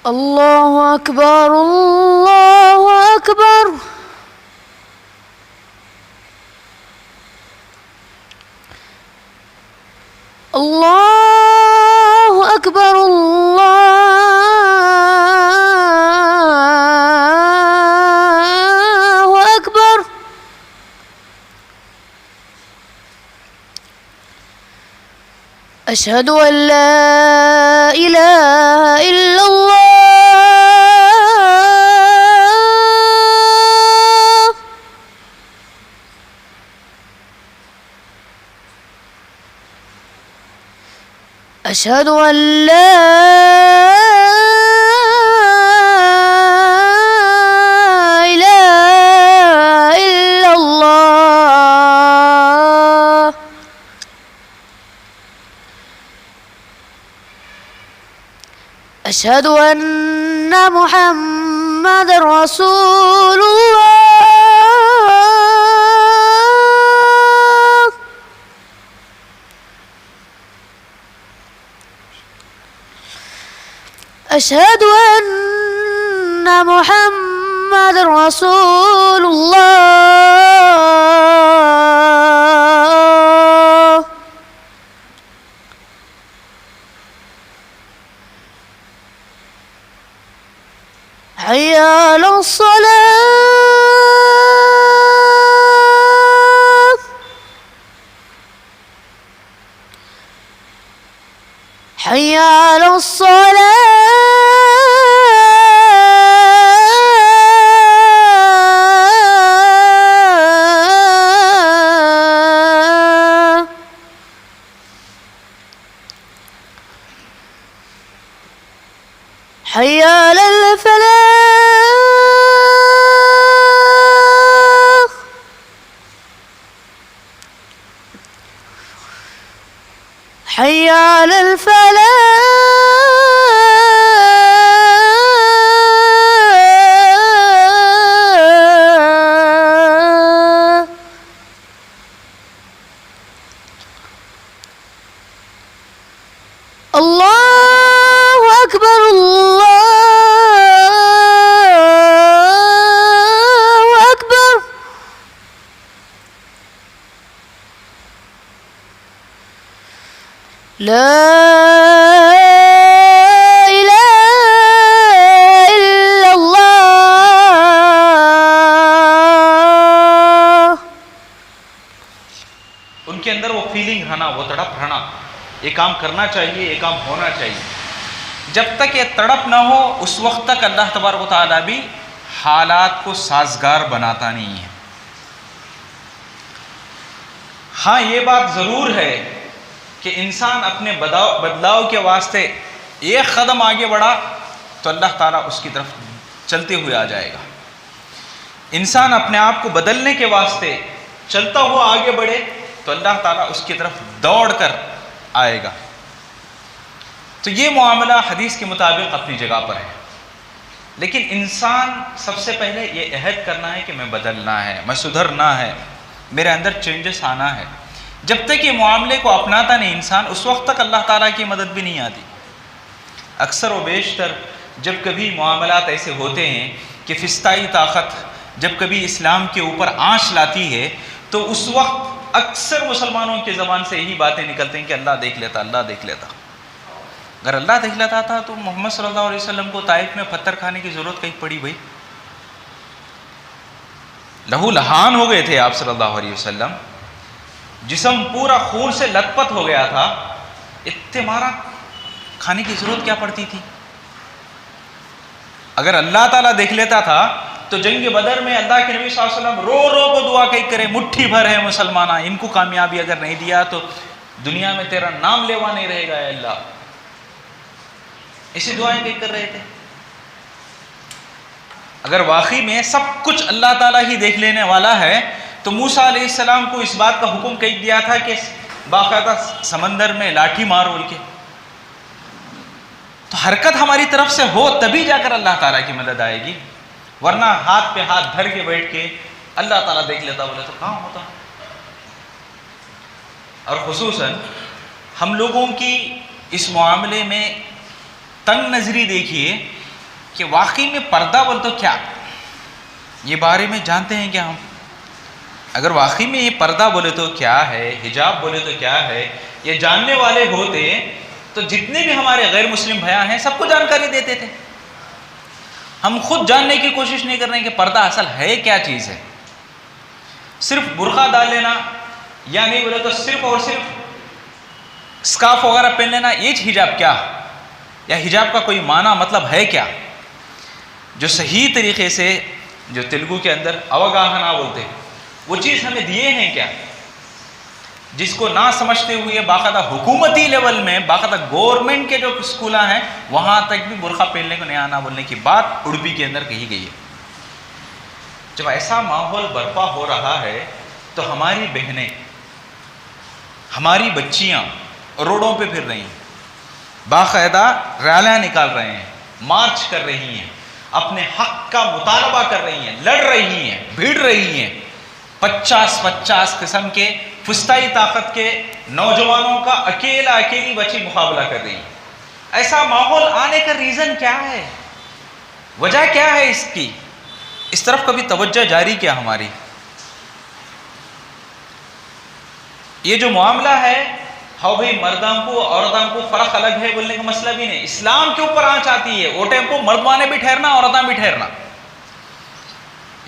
اللہ اکبر اللہ اکبر اللہ اکبر اللہ اکبر اشہد ان لا الہ الا اللہ اشہد ان لا الہ الا اللہ اشہد ان محمد رسول اللہ اشہد ان محمد رسول اللہ حی علی الصلاة حی علی الصلاة حی علی الفلاح حی علی الفلاح اللہ اکبر اللہ اکبر لا الہ الا اللہ ان کے اندر وہ فیلنگ رہنا، وہ تڑپ رہنا، یہ کام کرنا چاہیے، یہ کام ہونا چاہیے. جب تک یہ تڑپ نہ ہو اس وقت تک اللہ تبارک و تعالیٰ بھی حالات کو سازگار بناتا نہیں ہے. ہاں یہ بات ضرور ہے کہ انسان اپنے بدلاؤ کے واسطے ایک قدم آگے بڑھا تو اللہ تعالیٰ اس کی طرف چلتے ہوئے آ جائے گا. انسان اپنے آپ کو بدلنے کے واسطے چلتا ہوا آگے بڑھے تو اللہ تعالیٰ اس کی طرف دوڑ کر آئے گا. تو یہ معاملہ حدیث کے مطابق اپنی جگہ پر ہے، لیکن انسان سب سے پہلے یہ عہد کرنا ہے کہ میں بدلنا ہے، میں سدھرنا ہے، میرے اندر چینجز آنا ہے. جب تک یہ معاملے کو اپناتا نہیں انسان، اس وقت تک اللہ تعالیٰ کی مدد بھی نہیں آتی. اکثر و بیشتر جب کبھی معاملات ایسے ہوتے ہیں کہ فسطائی طاقت جب کبھی اسلام کے اوپر آنچ لاتی ہے تو اس وقت اکثر مسلمانوں کی زبان سے یہی باتیں نکلتے ہیں کہ اللہ دیکھ لیتا، اللہ دیکھ لیتا. اگر اللہ دیکھ لیتا تھا تو محمد صلی اللہ علیہ وسلم کو طائف میں پتھر کھانے کی ضرورت کہیں پڑی بھائی؟ لہو لہان ہو گئے تھے آپ صلی اللہ علیہ وسلم، جسم پورا خون سے لت پت ہو گیا تھا، اتنے مارا کھانے کی ضرورت کیا پڑتی تھی؟ اگر اللہ تعالیٰ دیکھ لیتا تھا تو جنگ بدر میں اللہ کے نبی صلی اللہ علیہ وسلم رو رو کو دعا کہی کرے، مٹھی بھر ہے مسلمانہ، ان کو کامیابی اگر نہیں دیا تو دنیا میں تیرا نام لیوا نہیں رہے گا اے اللہ. اسی دعائیں کہی کر رہے تھے. اگر واقعی میں سب کچھ اللہ تعالیٰ ہی دیکھ لینے والا ہے تو موسیٰ علیہ السلام کو اس بات کا حکم کہہ دیا تھا کہ باقاعدہ سمندر میں لاٹھی مارو بول کے. تو حرکت ہماری طرف سے ہو تبھی جا کر اللہ تعالیٰ کی مدد آئے گی، ورنہ ہاتھ پہ ہاتھ دھر کے بیٹھ کے اللہ تعالیٰ دیکھ لیتا بولے تو کہاں ہوتا. اور خصوصاً ہم لوگوں کی اس معاملے میں تنگ نظری دیکھیے کہ واقعی میں پردہ بول تو کیا، یہ بارے میں جانتے ہیں کیا ہم؟ اگر واقعی میں یہ پردہ بولے تو کیا ہے، حجاب بولے تو کیا ہے، یہ جاننے والے ہوتے تو جتنے بھی ہمارے غیر مسلم بھیا ہیں سب کو جانکاری دیتے تھے۔ ہم خود جاننے کی کوشش نہیں کر رہے ہیں کہ پردہ اصل ہے کیا چیز ہے۔ صرف برقع ڈال لینا یا نہیں بولے تو صرف اور صرف اسکارف وغیرہ پہن لینا، یہ حجاب کیا، یا حجاب کا کوئی معنی مطلب ہے کیا؟ جو صحیح طریقے سے، جو تیلگو کے اندر اوگاہنا بولتے ہیں، وہ چیز ہمیں دیے ہیں کیا، جس کو نہ سمجھتے ہوئے باقاعدہ حکومتی لیول میں، باقاعدہ گورنمنٹ کے جو اسکولاں ہیں وہاں تک بھی برقع پہننے کو نہیں آنا بولنے کی بات اڑپی کے اندر کہی گئی ہے۔ جب ایسا ماحول برپا ہو رہا ہے تو ہماری بہنیں، ہماری بچیاں روڈوں پہ پھر رہی ہیں، باقاعدہ ریلیاں نکال رہے ہیں، مارچ کر رہی ہیں، اپنے حق کا مطالبہ کر رہی ہیں، لڑ رہی ہیں، بھیڑ رہی ہیں، 50 قسم کے فسطائی طاقت کے نوجوانوں کا اکیلی بچی مقابلہ کر رہی ہے۔ ایسا ماحول آنے کا ریزن کیا ہے، وجہ کیا ہے اس کی؟ اس طرف کبھی توجہ جاری کیا ہماری؟ یہ جو معاملہ ہے، ہاں بھائی مردوں کو عورتوں کو فرق الگ ہے بولنے کا مسئلہ بھی نہیں، اسلام کے اوپر آنچ آتی ہے، وہ ٹائم کو مردوانے بھی ٹھہرنا عورتیں بھی ٹھہرنا،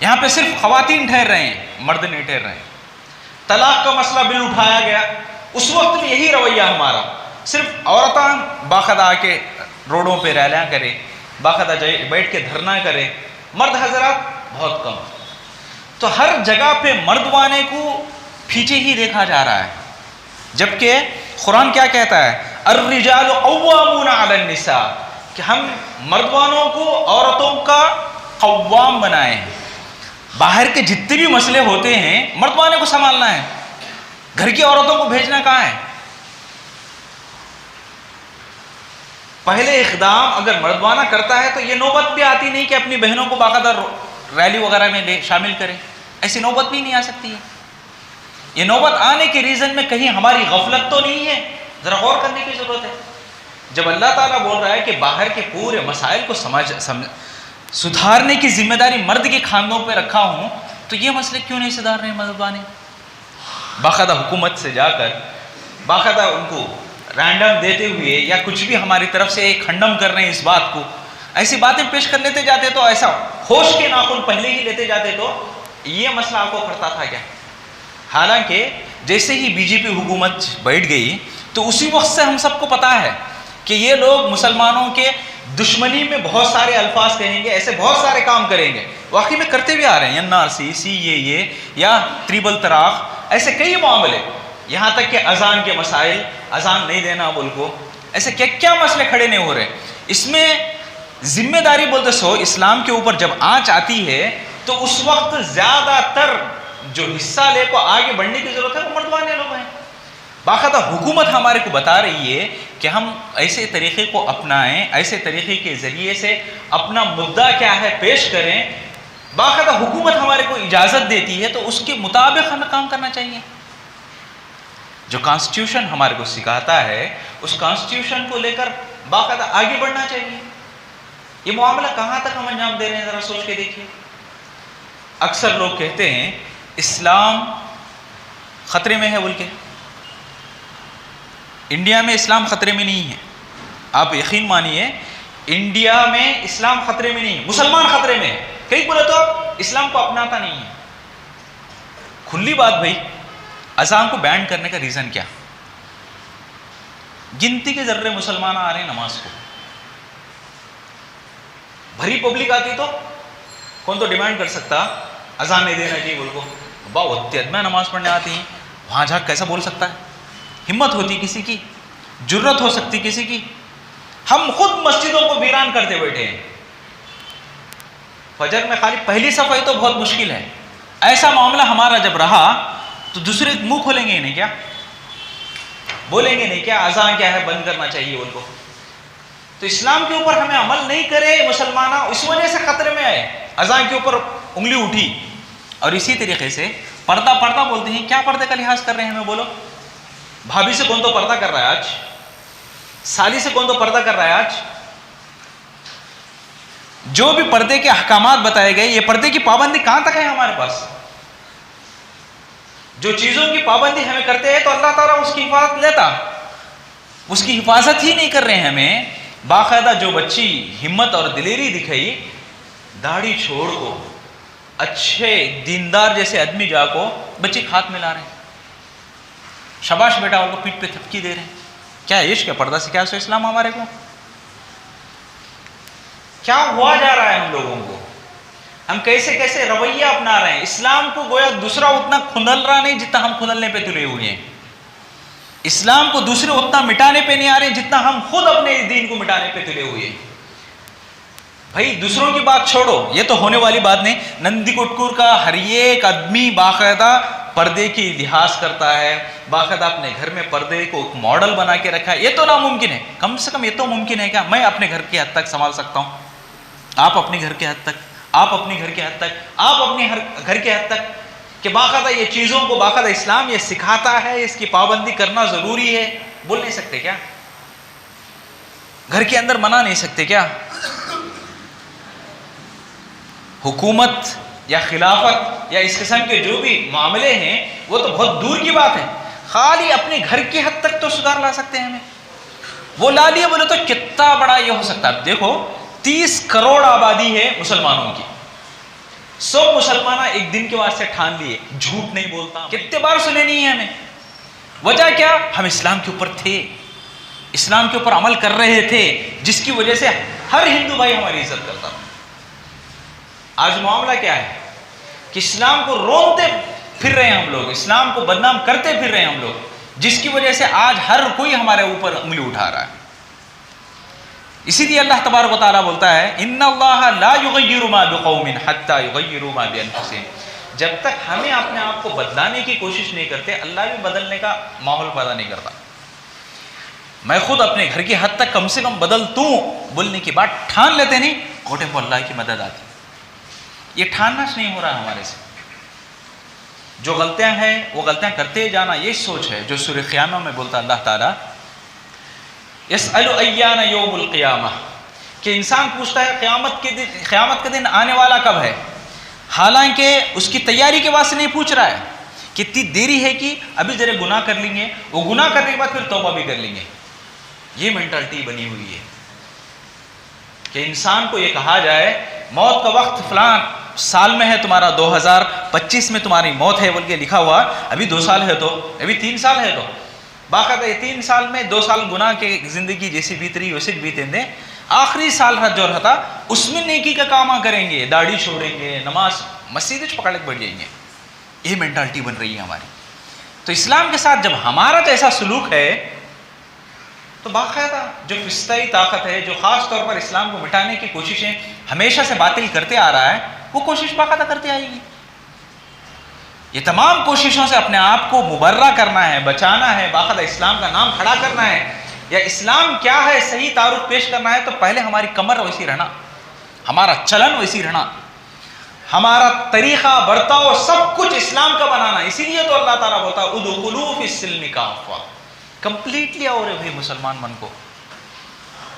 یہاں پہ صرف خواتین ٹھہر رہے ہیں، مرد نہیں ٹھہر رہے ہیں۔ طلاق کا مسئلہ بل اٹھایا گیا، اس وقت بھی یہی رویہ ہمارا، صرف عورتیں باقاعدہ آ کے روڈوں پہ ریلیاں کرے، باقاعدہ بیٹھ کے دھرنا کرے، مرد حضرات بہت کم۔ تو ہر جگہ پہ مردوانے کو پیچھے ہی دیکھا جا رہا ہے، جبکہ قرآن کیا کہتا ہے؟ الرجال قوامون علی النساء، کہ ہم مردوانوں کو عورتوں کا قوام بنائے ہیں۔ باہر کے جتنے بھی مسئلے ہوتے ہیں مردوانے کو سنبھالنا ہے، گھر کی عورتوں کو بھیجنا کہاں ہے؟ پہلے اقدام اگر مردوانہ کرتا ہے تو یہ نوبت بھی آتی نہیں کہ اپنی بہنوں کو باقاعدہ ریلی وغیرہ میں شامل کرے، ایسی نوبت بھی نہیں آ سکتی ہے۔ یہ نوبت آنے کے ریزن میں کہیں ہماری غفلت تو نہیں ہے؟ ذرا غور کرنے کی ضرورت ہے۔ جب اللہ تعالیٰ بول رہا ہے کہ باہر کے پورے مسائل کو سدھارنے کی ذمہ داری مرد کے کھانوں پہ رکھا ہوں، تو یہ مسئلے کیوں نہیں سدھار رہے ہیں مردوانے؟ باقاعدہ حکومت سے جا کر باقاعدہ ان کو رینڈم دیتے ہوئے یا کچھ بھی ہماری طرف سے کھنڈم کر رہے ہیں اس بات کو، ایسی باتیں پیش کر لیتے جاتے تو ایسا ہوش کے ناخن پہلے ہی لیتے جاتے تو یہ مسئلہ آپ کو پڑتا تھا کیا؟ حالانکہ جیسے ہی بی جے پی حکومت بیٹھ گئی تو اسی وقت سے ہم سب کو پتا ہے کہ یہ لوگ مسلمانوں کے دشمنی میں بہت سارے الفاظ کہیں گے، ایسے بہت سارے کام کریں گے، واقعی میں کرتے بھی آ رہے ہیں، NRC CAA یا ٹریپل طلاق، ایسے کئی معاملے، یہاں تک کہ اذان کے مسائل، اذان نہیں دینا بول کو، ایسے کیا مسئلے کھڑے نہیں ہو رہے۔ اس میں ذمہ داری بولتے سو اسلام کے اوپر جب آنچ آتی ہے تو اس وقت زیادہ تر جو حصہ لے کو آگے بڑھنے کی ضرورت ہے وہ مردوانے لوگ ہیں۔ باقاعدہ حکومت ہمارے کو بتا رہی ہے کہ ہم ایسے طریقے کو اپنائیں، ایسے طریقے کے ذریعے سے اپنا مدعا کیا ہے پیش کریں، باقاعدہ حکومت ہمارے کو اجازت دیتی ہے تو اس کے مطابق ہمیں کام کرنا چاہیے۔ جو کانسٹیٹیوشن ہمارے کو سکھاتا ہے اس کانسٹیٹیوشن کو لے کر باقاعدہ آگے بڑھنا چاہیے۔ یہ معاملہ کہاں تک ہم انجام دے رہے ہیں ذرا سوچ کے دیکھیے۔ اکثر لوگ کہتے ہیں اسلام خطرے میں ہے بول کے، انڈیا میں اسلام خطرے میں نہیں ہے، آپ یقین مانیے انڈیا میں اسلام خطرے میں نہیں ہے، مسلمان خطرے میں ہے۔ کئی بولے تو اسلام کو اپناتا نہیں ہے۔ کھلی بات بھائی، اذان کو بین کرنے کا ریزن کیا؟ گنتی کے ذرے مسلمان آ رہے ہیں نماز کو، بھری پبلک آتی تو کون تو ڈیمانڈ کر سکتا اذان نہیں دینا چاہیے بول کو، بہت میں نماز پڑھنے آتی ہیں، وہاں جا کیسا بول سکتا ہے؟ ہمت ہوتی کسی کی، جرت ہو سکتی کسی کی؟ ہم خود مسجدوں کو ویران کرتے بیٹھے ہیں، فجر میں خالی پہلی صفائی تو بہت مشکل ہے۔ ایسا معاملہ ہمارا جب رہا تو دوسرے منہ کھولیں گے نہیں کیا؟ بولیں گے نہیں کیا اذان کیا ہے بند کرنا چاہیے ان کو؟ تو اسلام کے اوپر ہمیں عمل نہیں کرے مسلمانہ، اس وجہ سے خطرے میں آئے، اذان کے اوپر انگلی اٹھی۔ اور اسی طریقے سے پردہ بولتے ہیں، کیا پردے کا لحاظ کر رہے ہیں ہمیں بولو؟ بھابھی سے کون تو پردہ کر رہا ہے آج، سالی سے کون تو پردہ کر رہا ہے آج، جو بھی پردے کے احکامات بتائے گئے، یہ پردے کی پابندی کہاں تک ہے ہمارے پاس؟ جو چیزوں کی پابندی ہمیں کرتے ہیں تو اللہ تعالیٰ اس کی حفاظت لیتا، اس کی حفاظت ہی نہیں کر رہے ہیں ہمیں۔ باقاعدہ جو بچی ہمت اور دلیری دکھائی، داڑھی چھوڑ کو، اچھے دیندار جیسے آدمی جا کو بچی ہاتھ میں لا رہے ہیں، شاباش بیٹا، ان کو پیٹھ پہ تھپکی دے رہے ہیں۔ کیا عشق ہے؟ پردہ سے کیا سو اسلام ہمارے کو؟ کیا ہوا جا رہا ہے ہم لوگوں کو؟ ہم کیسے کیسے رویہ اپنا رہے ہیں؟ اسلام کو گویا دوسرا اتنا کھندل رہا نہیں جتنا ہم کھندلنے پہ تلے ہوئے ہیں۔ اسلام کو دوسرے اتنا مٹانے پہ نہیں آ رہے جتنا ہم خود اپنے دین کو مٹانے پہ تلے ہوئے ہیں۔ بھائی دوسروں کی بات چھوڑو، یہ تو ہونے والی بات نہیں۔ نندی کٹکور کا ہر ایک آدمی باقاعدہ پردے کی لحاظ کرتا ہے، باقاعدہ اپنے گھر میں پردے کو ایک ماڈل بنا کے رکھا ہے۔ یہ تو ناممکن ہے، کم سے کم یہ تو ممکن ہے کیا میں اپنے گھر کی حد تک سنبھال سکتا ہوں، آپ اپنے گھر کے حد تک، آپ اپنے گھر کے حد تک، آپ اپنے گھر کے حد تک، کہ باقاعدہ یہ چیزوں کو باقاعدہ اسلام یہ سکھاتا ہے، اس کی پابندی کرنا ضروری ہے۔ بول نہیں سکتے کیا؟ گھر کے اندر منع نہیں سکتے کیا؟ حکومت یا خلافت یا اس قسم کے جو بھی معاملے ہیں وہ تو بہت دور کی بات ہے، خالی اپنے گھر کی حد تک تو سدھار لا سکتے ہیں ہمیں۔ وہ لا لیے بولے تو کتنا بڑا یہ ہو سکتا ہے۔ دیکھو 30 کروڑ آبادی ہے مسلمانوں کی، سب مسلمان ایک دن کے واسطے ٹھان لیے جھوٹ نہیں بولتا، کتنے بار سنے نہیں ہے ہمیں۔ وجہ کیا؟ ہم اسلام کے اوپر تھے، اسلام کے اوپر عمل کر رہے تھے، جس کی وجہ سے ہر ہندو بھائی ہماری عزت کرتا تھا۔ آج معاملہ کیا ہے کہ اسلام کو رونتے پھر رہے ہیں ہم لوگ، اسلام کو بدنام کرتے پھر رہے ہیں ہم لوگ، جس کی وجہ سے آج ہر کوئی ہمارے اوپر انگلی اٹھا رہا ہے۔ اسی لیے اللہ تبارک و تعالیٰ بولتا ہے ان اللہ لا یغیر ما بقوم حتی یغیروا ما بانفسہم، جب تک ہمیں اپنے آپ کو بدلانے کی کوشش نہیں کرتے اللہ بھی بدلنے کا ماحول پیدا نہیں کرتا۔ میں خود اپنے گھر کی حد تک کم سے کم بدلتوں بولنے کی بات ٹھان لیتے نہیں، گھوٹے کو اللہ کی مدد آتی۔ یہ ٹھاننا نہیں ہو رہا ہمارے سے، جو غلطیاں ہیں وہ غلطیاں کرتے جانا، یہ سوچ ہے جو سورہ قیامہ میں بولتا اللہ تعالیٰ یسأل ایان یوم القیامہ، کہ انسان پوچھتا ہے قیامت کا دن آنے والا کب ہے، حالانکہ اس کی تیاری کے واسطے نہیں پوچھ رہا ہے، کتنی دیری ہے کہ ابھی ذرا گناہ کر لیں گے، وہ گناہ کرنے کے بعد پھر توبہ بھی کر لیں گے۔ یہ مینٹلٹی بنی ہوئی ہے کہ انسان کو یہ کہا جائے موت کا وقت فلاں سال میں ہے تمہارا، 2025 میں تمہاری موت ہے بول کے لکھا ہوا، ابھی 2 سال ہے تو، ابھی 3 سال ہے تو، باقاعدہ یہ 3 سال میں 2 سال گناہ کی زندگی جیسی بیت رہی ویسے بیتیں دیں، آخری سال جو رہتا اس میں نیکی کا کام کریں گے، داڑھی چھوڑیں گے، نماز مسجد پکڑ کے بیٹھ جائیں گے۔ یہ مینٹالٹی بن رہی ہے ہماری۔ تو اسلام کے ساتھ جب ہمارا تو ایسا سلوک ہے تو باقاعدہ جو فسطائی طاقت ہے جو خاص طور پر اسلام کو مٹانے کی کوششیں ہمیشہ سے باطل کرتے آ رہا ہے، وہ کوشش باقاعدہ کرتے آئے گی۔ یہ تمام کوششوں سے اپنے آپ کو مبرہ کرنا ہے، بچانا ہے، باقاعدہ اسلام کا نام کھڑا کرنا ہے، یا اسلام کیا ہے صحیح تعارف پیش کرنا ہے، تو پہلے ہماری کمر ویسی رہنا، ہمارا چلن ویسی رہنا، ہمارا طریقہ برتاؤ سب کچھ اسلام کا بنانا۔ اسی لیے تو اللہ تعالیٰ بولتا ہے ادخلوا فی السلم کافہ، کمپلیٹلی اور بھی مسلمان من کو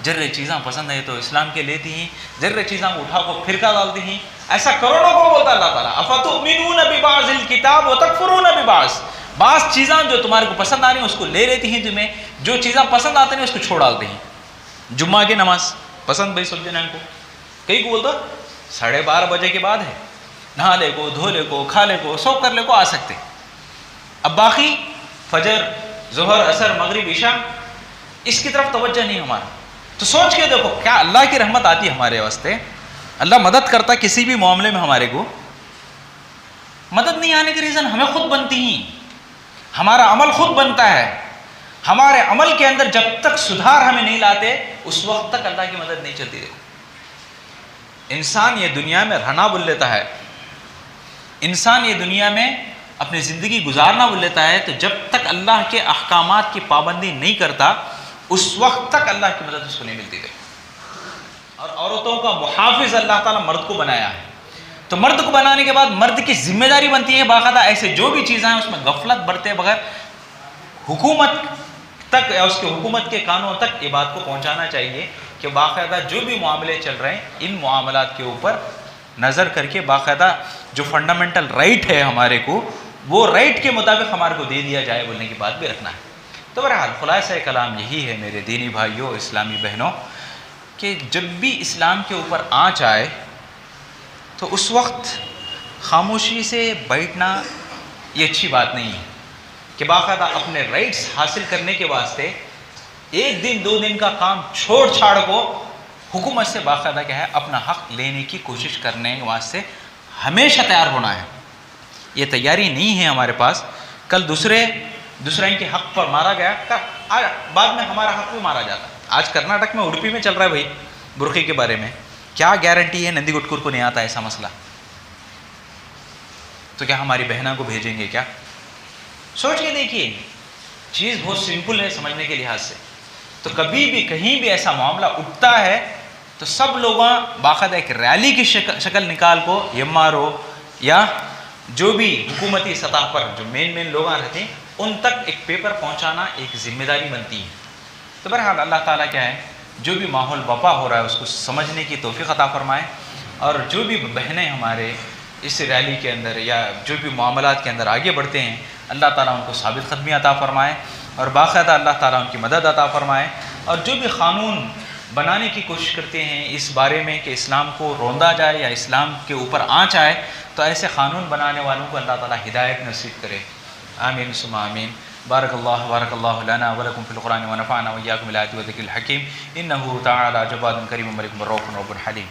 ذرے چیزاں پسند ہے تو اسلام کے لیتی ہیں، ذرے چیزاں اٹھا کو پھرکا ڈالتی ہیں، ایسا کروڑوں کو بولتا اللہ تعالیٰ افتؤمنون ببعض الکتاب وتکفرون ببعض، بعض چیزاں جو تمہارے کو پسند آ رہی ہیں اس کو لے لیتی ہیں، تمہیں جو چیزاں پسند آتی ہیں اس کو چھوڑ ڈالتے ہیں۔ جمعہ کی نماز پسند بھائی سب جنہیں کو، کئی کو بولتا 12:30 بجے کے بعد ہے، نہا لے کو، دھو لے کو، کھا لے کو، سو کر لے کو آ سکتے، اب باقی فجر، ظہر، عصر، مغرب، عشاء اس کی طرف توجہ نہیں ہمارا۔ تو سوچ کے دیکھو کیا اللہ کی رحمت آتی ہے ہمارے واسطے، اللہ مدد کرتا کسی بھی معاملے میں، ہمارے کو مدد نہیں آنے کی ریزن ہمیں خود بنتی ہیں، ہمارا عمل خود بنتا ہے، ہمارے عمل کے اندر جب تک سدھار ہمیں نہیں لاتے اس وقت تک اللہ کی مدد نہیں چلتی۔ دیکھو انسان یہ دنیا میں رہنا بول لیتا ہے، انسان یہ دنیا میں اپنی زندگی گزارنا بول لیتا ہے، تو جب تک اللہ کے احکامات کی پابندی نہیں کرتا اس وقت تک اللہ کی مدد اس کو نہیں ملتی۔ اور عورتوں کا محافظ اللہ تعالیٰ مرد کو بنایا ہے، تو مرد کو بنانے کے بعد مرد کی ذمہ داری بنتی ہے باقاعدہ ایسے جو بھی چیزیں ہیں اس میں غفلت برتے بغیر حکومت تک یا اس کے حکومت کے کانوں تک یہ بات کو پہنچانا چاہیے کہ باقاعدہ جو بھی معاملے چل رہے ہیں ان معاملات کے اوپر نظر کر کے باقاعدہ جو فنڈامنٹل رائٹ ہے ہمارے کو وہ رائٹ کے مطابق ہمارے کو دے دیا جائے بولنے کی بات بھی رکھنا ہے. تو بہرحال خلاصہ کلام یہی ہے میرے دینی بھائیوں اسلامی بہنوں کہ جب بھی اسلام کے اوپر آنچ آئے تو اس وقت خاموشی سے بیٹھنا یہ اچھی بات نہیں ہے کہ باقاعدہ اپنے رائٹس حاصل کرنے کے واسطے ایک دن 2 دن کا کام چھوڑ چھاڑ کو حکومت سے باقاعدہ کیا ہے اپنا حق لینے کی کوشش کرنے کے واسطے ہمیشہ تیار ہونا ہے. یہ تیاری نہیں ہے ہمارے پاس. کل دوسرے ان کے حق پر مارا گیا بعد میں ہمارا حق بھی مارا جاتا. آج کرناٹک میں اڈپی میں چل رہا ہے بھائی برقعے کے بارے میں. کیا گارنٹی ہے نندی گٹکور کو نہیں آتا ایسا مسئلہ؟ تو کیا ہماری بہنوں کو بھیجیں گے کیا؟ سوچ کے دیکھیے چیز بہت سمپل ہے سمجھنے کے لحاظ سے. تو کبھی بھی کہیں بھی ایسا معاملہ اٹھتا ہے تو سب لوگوں باقاعدہ ایک ریلی کی شکل نکال کو MRO یا جو بھی حکومتی سطح پر جو مین لوگ رہتے ہیں ان تک ایک پیپر پہنچانا ایک ذمہ داری بنتی ہے. تو بہرحال اللہ تعالیٰ کیا ہے جو بھی ماحول بپا ہو رہا ہے اس کو سمجھنے کی توفیق عطا فرمائے اور جو بھی بہنیں ہمارے اس ریلی کے اندر یا جو بھی معاملات کے اندر آگے بڑھتے ہیں اللہ تعالیٰ ان کو ثابت قدمی عطا فرمائے اور باقاعدہ اللہ تعالیٰ ان کی مدد عطا فرمائے. اور جو بھی قانون بنانے کی کوشش کرتے ہیں اس بارے میں کہ اسلام کو روندا جائے یا اسلام کے اوپر آنچ آئے تو ایسے قانون بنانے والوں کو اللہ تعالیٰ ہدایت نصیب کرے. آمین ثم آمین. بارک اللہ لنا ولکم فی القرآن ونفعنا وإیاکم بالآیات والذکر الحکیم انہ تعالی جواد کریم ملک رؤوف رب حلیم.